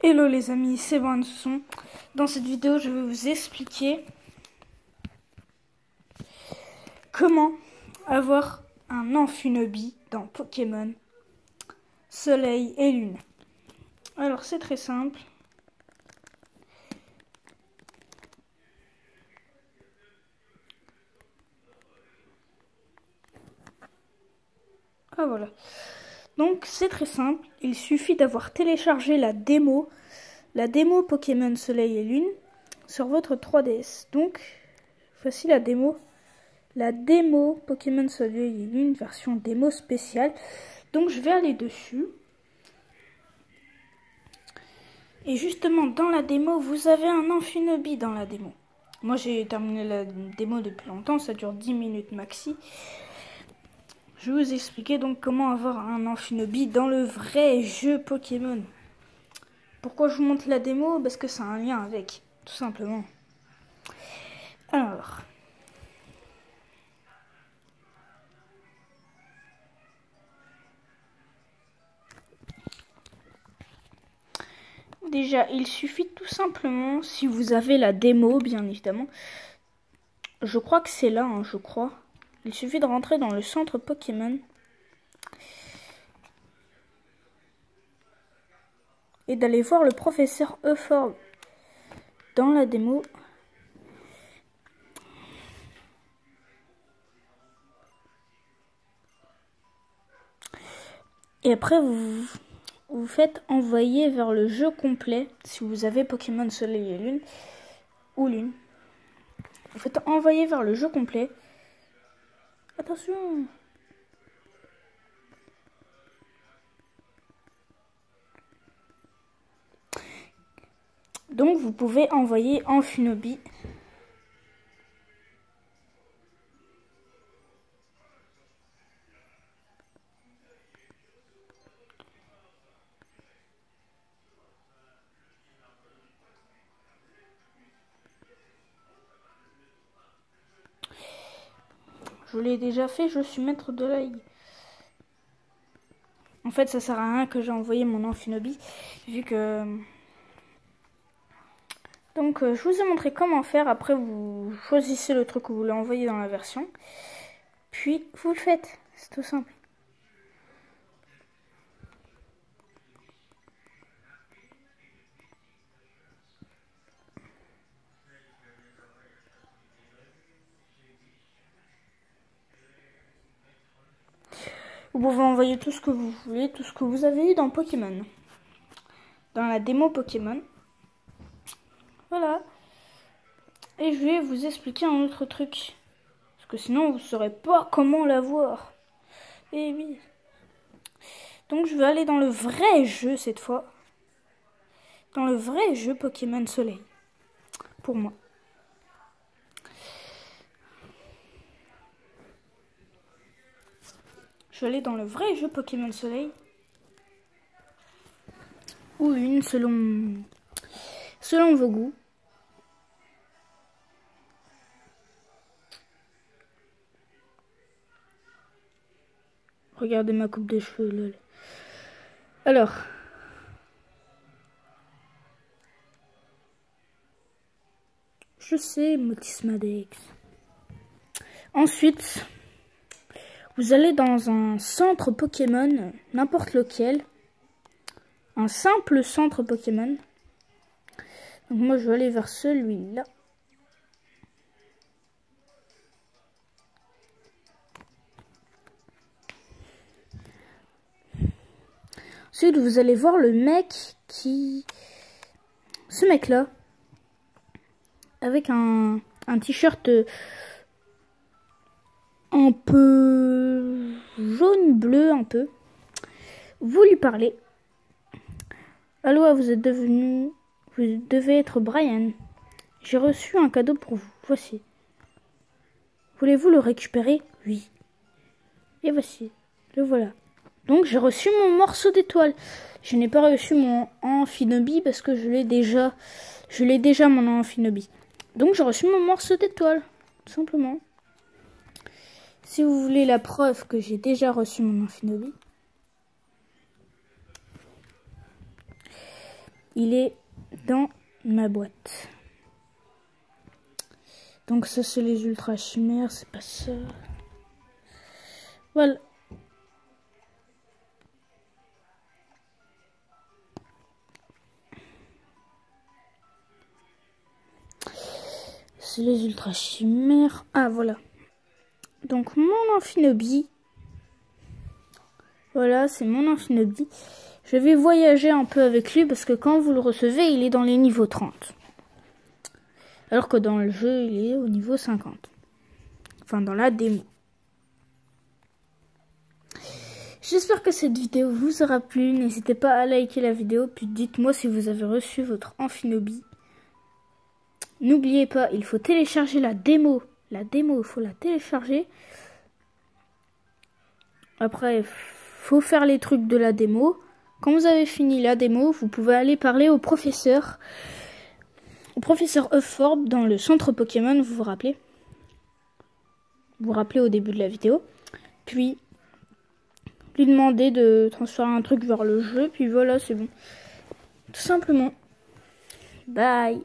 Hello les amis, c'est Branson. Dans cette vidéo, je vais vous expliquer comment avoir un Amphinobie dans Pokémon Soleil et Lune. Alors c'est très simple. Ah voilà. Donc c'est très simple, il suffit d'avoir téléchargé la démo Pokémon Soleil et Lune sur votre 3DS. Donc voici la démo Pokémon Soleil et Lune version démo spéciale. Donc je vais aller dessus. Et justement dans la démo, vous avez un Amphinobie dans la démo. Moi j'ai terminé la démo depuis longtemps, ça dure 10 minutes maxi. Je vais vous expliquer donc comment avoir un Amphinobie dans le vrai jeu Pokémon. Pourquoi je vous montre la démo? Parce que ça a un lien avec, tout simplement. Alors, déjà, il suffit tout simplement, si vous avez la démo, bien évidemment, je crois que c'est là, je crois. Il suffit de rentrer dans le centre Pokémon et d'aller voir le professeur Euphorbe dans la démo. Et après, vous faites envoyer vers le jeu complet, si vous avez Pokémon Soleil et Lune, ou Lune. Vous faites envoyer vers le jeu complet. Attention! Donc vous pouvez envoyer Amphinobie. Je l'ai déjà fait, je suis maître de l'œil. En fait, ça sert à rien que j'ai envoyé mon Amphinobie, vu que... Donc, je vous ai montré comment faire. Après, vous choisissez le truc que vous voulez envoyer dans la version. Puis, vous le faites. C'est tout simple. Vous pouvez envoyer tout ce que vous voulez, tout ce que vous avez eu dans Pokémon. Dans la démo Pokémon. Voilà. Et je vais vous expliquer un autre truc. Parce que sinon, vous ne saurez pas comment l'avoir. Et oui. Donc, je vais aller dans le vrai jeu cette fois. Dans le vrai jeu Pokémon Soleil. Pour moi. Je vais aller dans le vrai jeu Pokémon Soleil. Ou Lune, selon vos goûts. Regardez ma coupe de cheveux, lol. Alors. Je sais, Motismadex. Ensuite, vous allez dans un centre Pokémon, n'importe lequel. Un simple centre Pokémon. Donc moi, je vais aller vers celui-là. Ensuite, vous allez voir le mec qui... Ce mec-là. Avec un t-shirt un peu jaune-bleu, un peu. Vous lui parlez. Allô, vous devez être Brian. J'ai reçu un cadeau pour vous. Voici. Voulez-vous le récupérer? Oui. Et voici. Le voilà. Donc j'ai reçu mon morceau d'étoile. Je n'ai pas reçu mon Amphinobie parce que je l'ai déjà mon Amphinobie. Donc j'ai reçu mon morceau d'étoile. Tout simplement. Si vous voulez la preuve que j'ai déjà reçu mon Amphinobie. il est dans ma boîte. Donc ça c'est les ultra chimères, c'est pas ça. Voilà. C'est les ultra chimères. Ah voilà. Donc mon Amphinobie. Voilà, c'est mon Amphinobie. Je vais voyager un peu avec lui parce que quand vous le recevez, il est dans les niveaux 30. Alors que dans le jeu, il est au niveau 50. Enfin, dans la démo. J'espère que cette vidéo vous aura plu. N'hésitez pas à liker la vidéo. Puis dites-moi si vous avez reçu votre Amphinobie. N'oubliez pas, il faut télécharger la démo. La démo, il faut la télécharger. Après, il faut faire les trucs de la démo. Quand vous avez fini la démo, vous pouvez aller parler au professeur. Au professeur Euphorbe dans le centre Pokémon, vous vous rappelez? Vous vous rappelez au début de la vidéo. Puis, lui demander de transférer un truc vers le jeu. Puis voilà, c'est bon. Tout simplement. Bye.